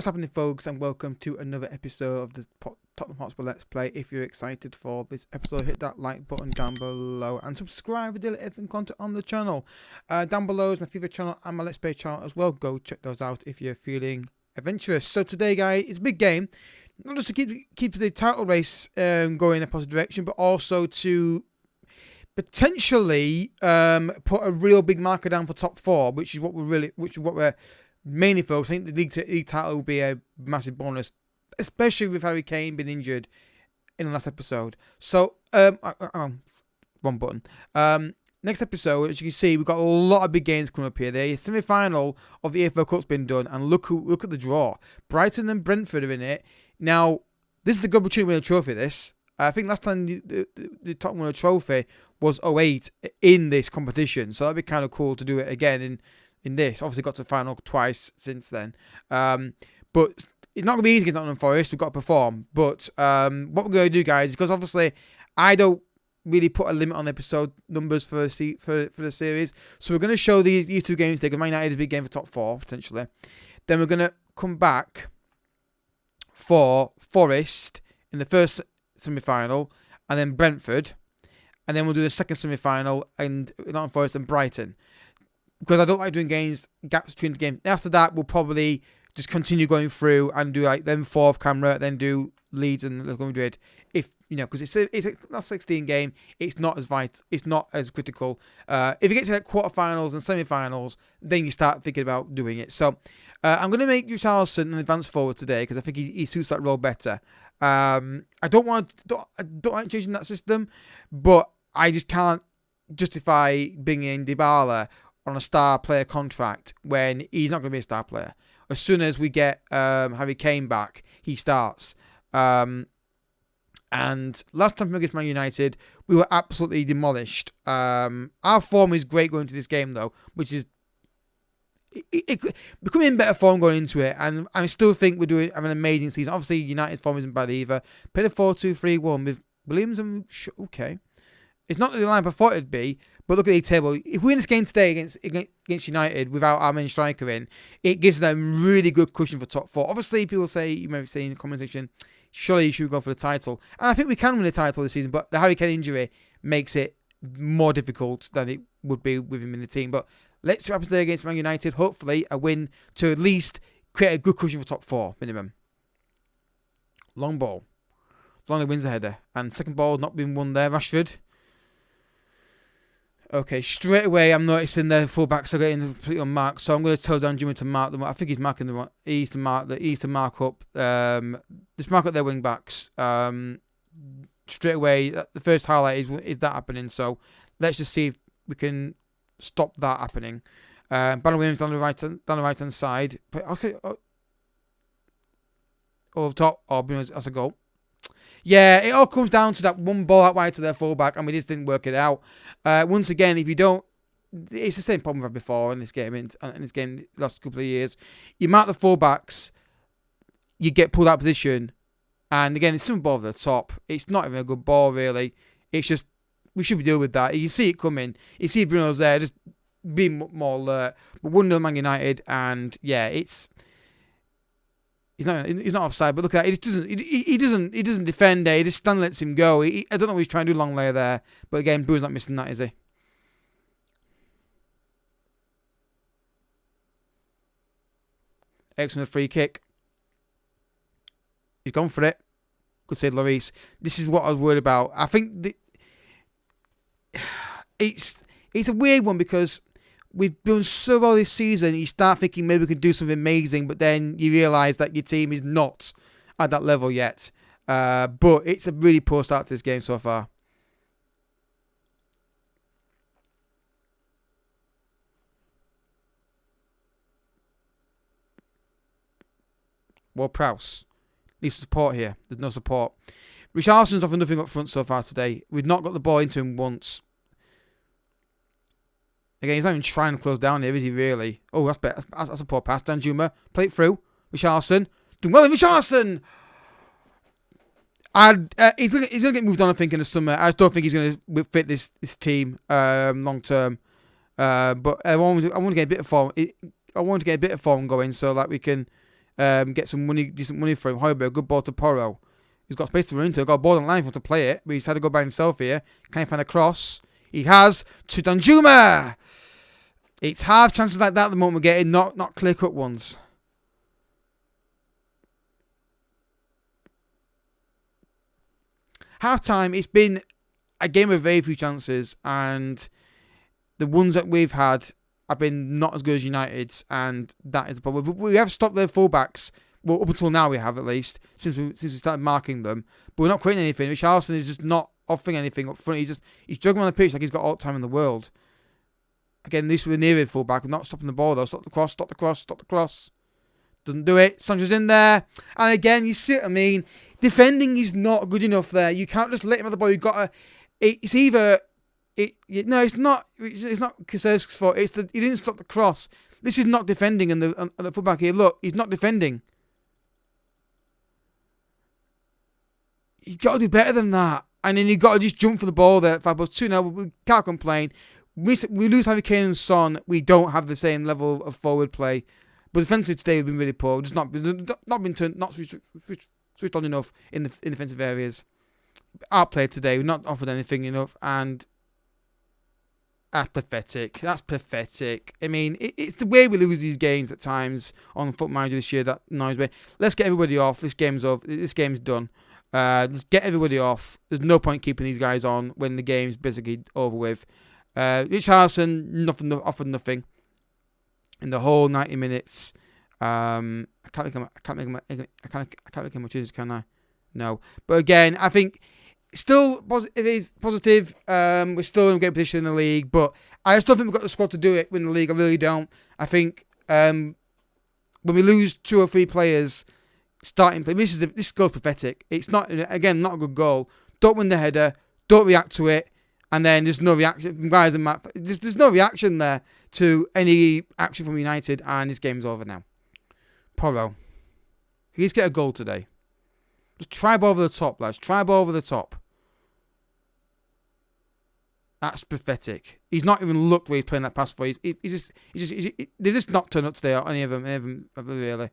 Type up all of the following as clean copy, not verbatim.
What's happening, folks, and welcome to another episode of the Tottenham Hotspur Let's Play. If you're excited for this episode, hit that like button down below and subscribe for daily FM content on the channel. Down below is my favourite channel and my Let's Play channel as well. Go check those out if you're feeling adventurous. So today, guys, it's a big game. Not just to keep the title race going in a positive direction, but also to potentially put a real big marker down for top four, which is what we're mainly focused. I think the league title will be a massive bonus, especially with Harry Kane being injured in the last episode. So wrong button. Next episode, as you can see, we've got a lot of big games coming up here. The semi-final of the AFL Cup's been done, and look at the draw. Brighton and Brentford are in it. Now, this is a good opportunity to win a trophy. This, I think, last time the Tottenham won a trophy was 08 in this competition, so that'd be kind of cool to do it again in this. Obviously got to the final twice since then. But it's not going to be easy against Nottingham Forest. We've got to perform. But what we're going to do, guys, because obviously I don't really put a limit on the episode numbers for the series. So we're going to show these two games today, because Man United is a big game for top four, potentially. Then we're going to come back for Forest in the first semi-final, and then Brentford. And then we'll do the second semi-final, and Nottingham Forest and Brighton. Because I don't like doing gaps between the games. After that, we'll probably just continue going through and do like then fourth camera, then do Leeds and Atletico Madrid. If you know, because it's a not 16 game, it's not as vital, it's not as critical. If you get to like quarterfinals and semi-finals, then you start thinking about doing it. So I'm going to make Richarlison an advanced forward today because I think he suits that role better. I don't like changing that system, but I just can't justify bringing in Dybala on a star player contract when he's not going to be a star player. As soon as we get Harry Kane back, he starts. And last time against Man United, we were absolutely demolished. Our form is great going into this game, though, which is becoming in better form going into it. And I still think we're having an amazing season. Obviously, United's form isn't bad either. Played a 4-2-3-1 with Williams and okay. It's not the line I thought it'd be, but look at the table. If we win this game today against United without our main striker in, it gives them really good cushion for top four. Obviously, people say, you may be saying in the comment section, surely you should go for the title. And I think we can win the title this season, but the Harry Kane injury makes it more difficult than it would be with him in the team. But let's see what happens today against Man United. Hopefully, a win to at least create a good cushion for top four, minimum. Long ball. Longley wins the header. And second ball not being won there, Rashford. Okay, straight away I'm noticing the fullbacks are getting completely unmarked, so I'm going to tell Dan Jimmy to mark them. I think he's marking them. He needs to mark up. Just mark up their wing backs. Straight away, the first highlight is that happening. So let's just see if we can stop that happening. Banner Williams down the right hand side. Okay, over top. Oh, that's a goal. Yeah, it all comes down to that one ball out wide to their fullback, and we just didn't work it out. Once again, if you don't, it's the same problem we've had before in this game. In this game, the last couple of years, you mark the fullbacks, you get pulled out of position, and again, it's some ball over the top. It's not even a good ball, really. It's just we should be dealing with that. You see it coming. You see Bruno's there, just being more alert. But 1-0 Man United, and yeah, He's not offside, but look at that. He doesn't defend there. He just stands and lets him go. I don't know what he's trying to do long layer there. But again, Bruno's not missing that, is he? Excellent free kick. He's gone for it. Good save, Lloris. This is what I was worried about. I think it's a weird one because we've done so well this season, you start thinking maybe we can do something amazing, but then you realise that your team is not at that level yet. But it's a really poor start to this game so far. Ward-Prowse needs support here. There's no support. Richarlison's offered nothing up front so far today. We've not got the ball into him once. Again, he's not even trying to close down here, is he really? Oh, that's better. That's a poor pass. Danjuma, play it through. Richarlison. Doing well in Richarlison! He's going to get moved on, I think, in the summer. I just don't think he's going to fit this team long term. But I want to get a bit of form. I want to get a bit of form going so that we can get some money, decent money for him. Højbjerg, good ball to Porro. He's got space to run into. Got a ball on line if he wants to play it, but he's had to go by himself here. Can he find a cross? He has to Danjuma. It's half chances like that at the moment we're getting, not clear-cut ones. Half-time, it's been a game of very few chances, and the ones that we've had have been not as good as United's, and that is the problem. We have stopped their fullbacks. Well, up until now we have, at least, since we started marking them. But we're not creating anything. Richarlison is just not offering anything up front. He's juggling on the pitch like he's got all the time in the world. Again, this was near fullback. We're not stopping the ball, though. Stop the cross, stop the cross, stop the cross. Doesn't do it. Sanchez in there. And again, you see what I mean? Defending is not good enough there. You can't just let him have the ball. You've got to... It's either... No, it's not. It's not Caceres' fault. He didn't stop the cross. This is not defending. And the fullback here, look, he's not defending. You got to do better than that. And then you got to just jump for the ball there. 2-0. We can't complain. We lose Harry Kane and Son. We don't have the same level of forward play. But defensively today we've been really poor. We've just not switched on enough in the defensive areas. Outplayed today. We've not offered anything enough, and that's pathetic. That's pathetic. I mean, it's the way we lose these games at times on Foot Manager this year that annoys me. Let's get everybody off. This game's over. This game's done. Let's get everybody off. There's no point keeping these guys on when the game's basically over with. Richarlison, offered nothing in the whole 90 minutes. I can't make him much use, can I? No. But again, I think still it is positive. We're still in a great position in the league, but I still think we've got the squad to do it win the league. I really don't. I think when we lose 2 or 3 players starting play, this goal's pathetic. It's not, again, not a good goal. Don't win the header. Don't react to it. And then there's no reaction. Guys, there's no reaction there to any action from United, and this game's over now. Porro. He's get a goal today. Just try ball over the top, lads. Try ball over the top. That's pathetic. He's not even looked where he's playing that pass for. They just not turned up today, any of them really.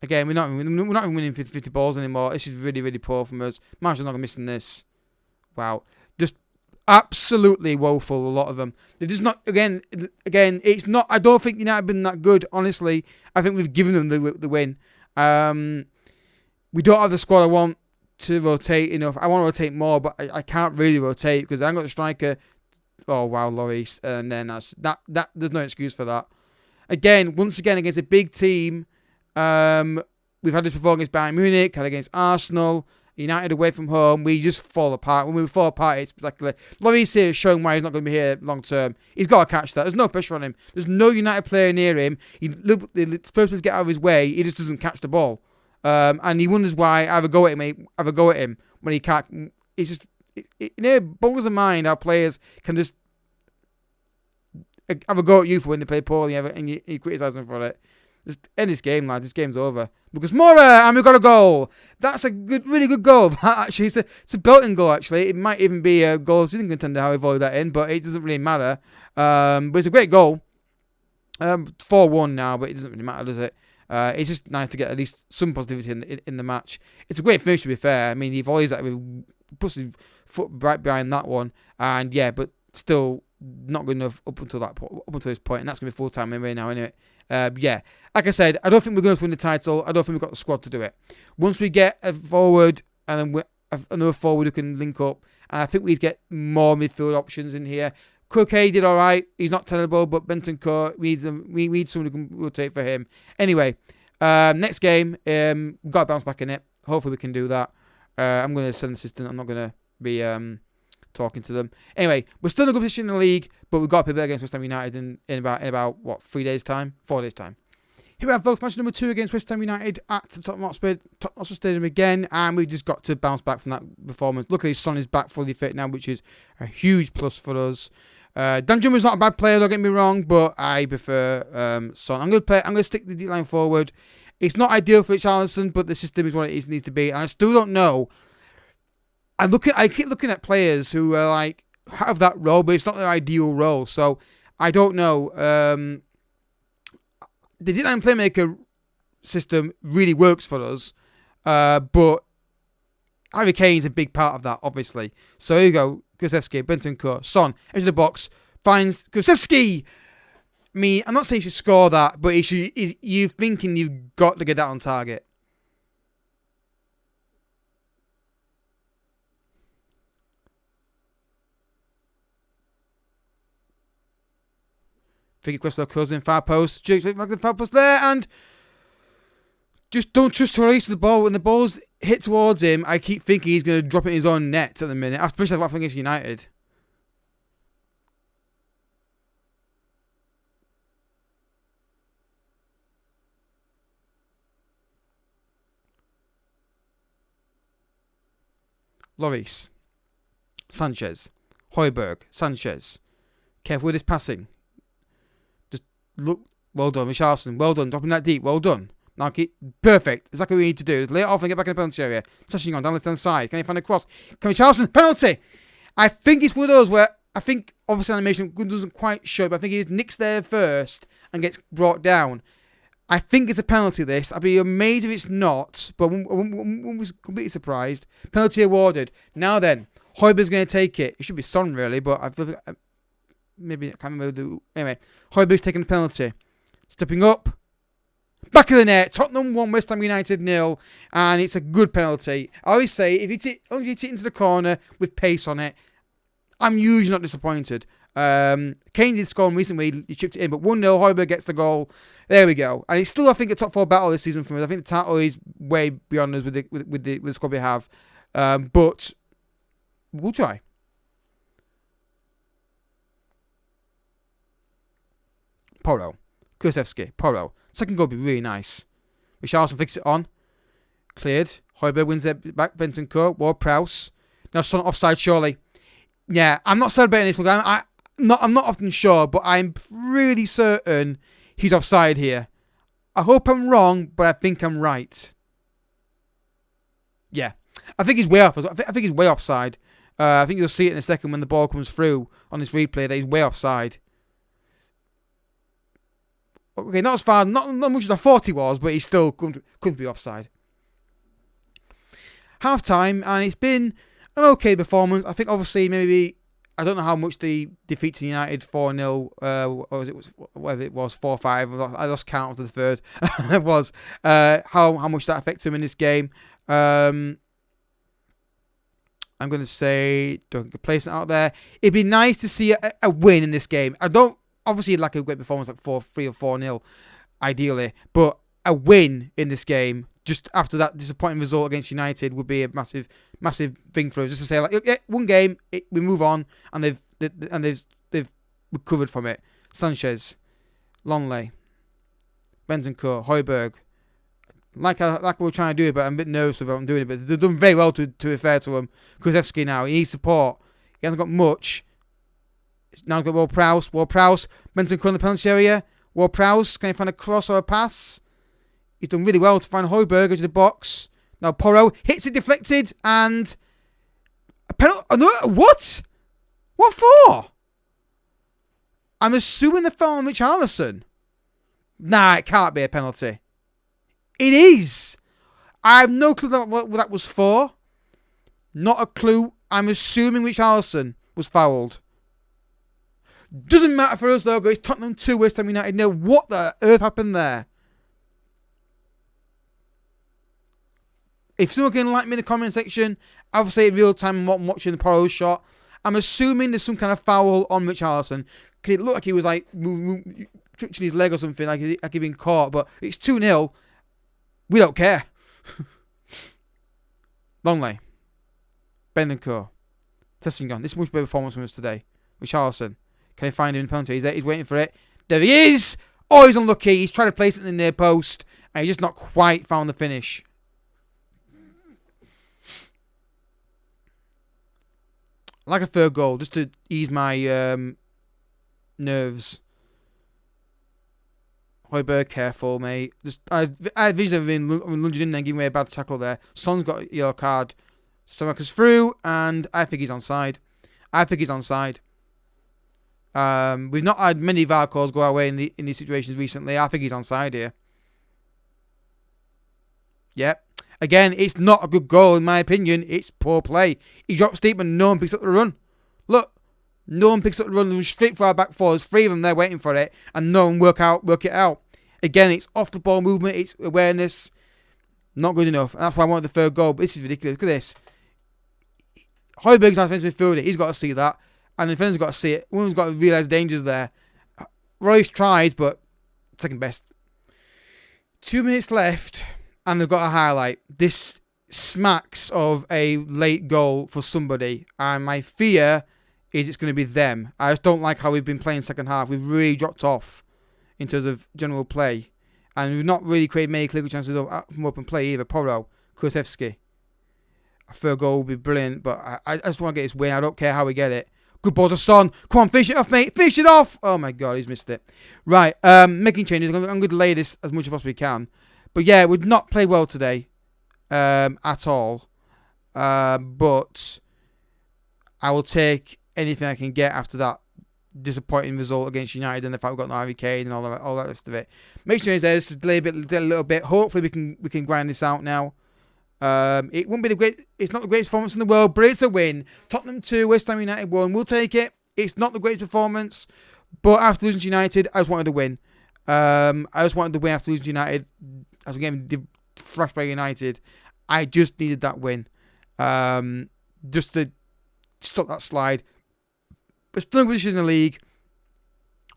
Again, we're not even winning 50 balls anymore. This is really, really poor from us. Marshall's not missing this. Wow. Just absolutely woeful, a lot of them. They're just not, again, it's not, I don't think United have been that good, honestly. I think we've given them the win. We don't have the squad I want to rotate enough. I want to rotate more, but I can't really rotate because I haven't got the striker. Oh, wow, Lloris. And then that there's no excuse for that. Again, once again, against a big team, we've had this before against Bayern Munich, had against Arsenal, United away from home. We just fall apart. When we fall apart, it's spectacular. Lloris here is showing why he's not going to be here long term. He's got to catch that. There's no pressure on him. There's no United player near him. The first person to get out of his way, he just doesn't catch the ball. And he wonders why I have a go at him when he can't. It's just, it boggles the mind how players can just have a go at you for when they play poorly and you criticise them for it. Just end this game, lads. This game's over. Because Mora, and we've got a goal. That's a really good goal. Actually, it's a belting goal, actually. It might even be a goal season contender how we voted that in, but it doesn't really matter. But it's a great goal. 4-1 now, but it doesn't really matter, does it? It's just nice to get at least some positivity in the match. It's a great finish, to be fair. I mean, he volleys that with puts his foot right behind that one. And yeah, but still not good enough up until this point. And that's going to be full time anyway now, anyway. Yeah, like I said, I don't think we're going to win the title. I don't think we've got the squad to do it. Once we get a forward and then another forward who can link up, and I think we get more midfield options in here. Coquet did all right. He's not terrible, but Bentancur, we need someone who can rotate for him. Anyway, next game, we've got to bounce back in it. Hopefully we can do that. I'm going to send an assistant. I'm not going to be talking to them. Anyway, we're still in a good position in the league, but we've got to play better against West Ham United in about what, 4 days time. Here we have folks, match number 2 against West Ham United at the Tottenham Hotspur Stadium again, and we just got to bounce back from that performance. Luckily, Son is back fully fit now, which is a huge plus for us. Danjuma's not a bad player, don't get me wrong, but I prefer Son. I'm going to stick the D-line forward. It's not ideal for Richarlison, but the system is what it needs to be, and I still don't know. I keep looking at players who are like have that role, but it's not their ideal role. So I don't know. the D9 Playmaker system really works for us, but Harry Kane's a big part of that, obviously. So here you go, Kulusevski, Bentancur, Son, edge of the box, finds Kulusevski. I mean, I'm not saying he should score that, but you're thinking you've got to get that on target. Figure Questo curls in far post. Jigs like the far post there, and just don't trust to release the ball. When the ball's hit towards him, I keep thinking he's going to drop it in his own net at the minute, especially after against United. Lloris, Sanchez, Højbjerg, Sanchez. Careful with his passing. Just look. Well done, Richarlison. Well done. Dropping that deep. Well done. Now keep perfect. Exactly what we need to do. Just lay it off and get back in the penalty area. Touching on down left hand side. Can he find a cross? Can Richarlison penalty? I think it's one of those where I think obviously animation doesn't quite show, but I think he just nicks there first and gets brought down. I think it's a penalty, this. I'd be amazed if it's not, but I was completely surprised. Penalty awarded. Now then, Højbjerg's going to take it. It should be Son, really, but I feel like maybe I can't remember. Anyway, Højbjerg's taking the penalty. Stepping up. Back of the net. Tottenham 1, West Ham United 0, and it's a good penalty. I always say, if you hit it into the corner with pace on it, I'm usually not disappointed. Kane did score recently, he chipped it in, but 1-0, Højbjerg gets the goal. There we go. And it's still, I think, a top 4 battle this season for us. I think the title is way beyond us with the squad we have. But we'll try. Porro. Kulusevski. Porro. Second goal would be really nice. Richarlison flicks it on. Cleared. Højbjerg wins it back. Bentancur. Ward-Prowse. Now Son offside, surely. Yeah, I'm not celebrating this one. I'm not often sure, but I'm pretty certain he's offside here. I hope I'm wrong, but I think I'm right. Yeah, I think he's way off. I think he's way offside. I think you'll see it in a second when the ball comes through on this replay that he's way offside. Okay, not as far, not much as I thought he was, but he still couldn't be offside. Half time, and it's been an okay performance. I think obviously maybe I don't know how much the defeat to United 4-0 or whether it was 4-5. I lost count after the third. It was how much that affected him in this game. I'm going to say don't place it out there. It'd be nice to see a win in this game. I don't obviously like a great performance like 4-3 or 4-0 ideally, but a win in this game just after that disappointing result against United would be a massive thing for us. Just to say, like, yeah, one game, we move on, and they've recovered from it. Sanchez, Longley, Bentancur, Højbjerg. Like we were trying to do it, but I'm a bit nervous about them doing it. But they've done very well to be fair to him. Kulusevski now, he needs support. He hasn't got much. Now he's got Ward-Prowse, Bentancur in the penalty area. Ward-Prowse, can he find a cross or a pass? He's done really well to find Højbjerg into the box. Now Porro hits it deflected and a penalty. Oh, no, what? What for? I'm assuming the foul on Richarlison. Nah, it can't be a penalty. It is. I have no clue what that was for. Not a clue. I'm assuming Richarlison was fouled. Doesn't matter for us though, guys. Tottenham 2, West Ham United 0. What the earth happened there? If someone can like me in the comment section, obviously in real time I'm watching the Porro shot. I'm assuming there's some kind of foul on Richarlison because it looked like he was like touching his leg or something, like he'd been caught. But it's 2-0. We don't care. Longley, Bentancur, testing on. This is much better performance from us today. Richarlison, can he find him in penalty? He's there. He's waiting for it. There he is. Oh, he's unlucky. He's trying to place it in the near post, and he's just not quite found the finish. Like a third goal, just to ease my nerves. Højbjerg, careful, mate. I vision of him lunging in there and giving away a bad tackle there. Son's got a yellow card. Samakas through, and I think he's onside. We've not had many VAR calls go our way in these situations recently. I think he's onside here. Yep. Again, it's not a good goal in my opinion. It's poor play. He drops deep and no one picks up the run. Look, no one picks up the run. Straight for our back four. There's 3 of them there waiting for it, and no one work it out. Again, it's off the ball movement. It's awareness. Not good enough. And that's why I wanted the third goal. But this is ridiculous. Look at this. Højbjerg's our defensive midfielder. He's got to see that. And the defender's got to see it. One's got to realise dangers there. Royce tries, but second best. 2 minutes left, and they've got a highlight. This smacks of a late goal for somebody. And my fear is it's going to be them. I just don't like how we've been playing second half. We've really dropped off in terms of general play. And we've not really created many clear chances from open play either. Poro, Kulusevski. A third goal would be brilliant, but I just want to get this win. I don't care how we get it. Good ball to Son. Come on, finish it off, mate. Finish it off. Oh, my God, he's missed it. Right, making changes. I'm going to delay this as much as I possibly can. But, yeah, we've not played well today at all. But I will take anything I can get after that disappointing result against United and the fact we've got no Harry Kane and all that rest of it. Make sure it's there just to delay a little bit. Hopefully we can grind this out now. It won't be it's not the greatest performance in the world, but it's a win. Tottenham 2, West Ham United 1. We'll take it. It's not the greatest performance, but after losing to United, I just wanted to win. I just wanted to win after losing to United. As we getting thrashed by United, I just needed that win. Just to stop that slide. We're still in position in the league.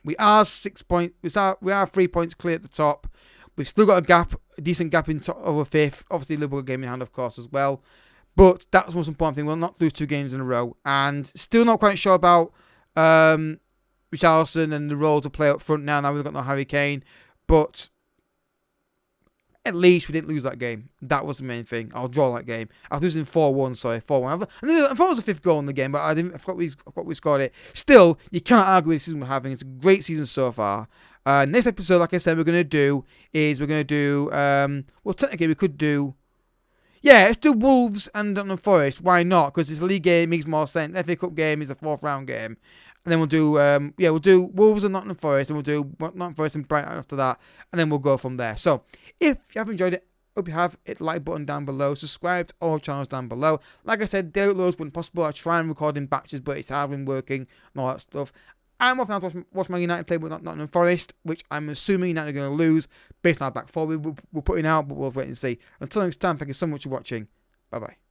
We are 6 points. We are 3 points clear at the top. We've still got a decent gap in top over 5th. Obviously, Liverpool game in hand, of course, as well. But that's the most important thing. We'll not lose 2 games in a row. And still not quite sure about Richarlison and the role to play up front now. Now we've got no Harry Kane. But at least we didn't lose that game. That was the main thing. I'll draw that game. I was losing 4-1, sorry, 4-1. I thought it was the 5th goal in the game, but I forgot we scored it. Still, you cannot argue with the season we're having. It's a great season so far. Next episode, like I said, we're going to do, well, technically we could do, yeah, let's do Wolves and Nottingham Forest. Why not? Because it's a league game, makes more sense. FA Cup game is a 4th round game. And then we'll do, we'll do Wolves and Nottingham Forest, and we'll do Nottingham Forest and Brighton after that, and then we'll go from there. So, if you have enjoyed it, hope you have. Hit the like button down below, subscribe to all channels down below. Like I said, daily uploads when possible. I try and record in batches, but it's hard when working and all that stuff. I'm off now to watch my United play with Nottingham Forest, which I'm assuming United are going to lose based on our back four we're putting out, but we'll wait and see. Until next time, thank you so much for watching. Bye-bye.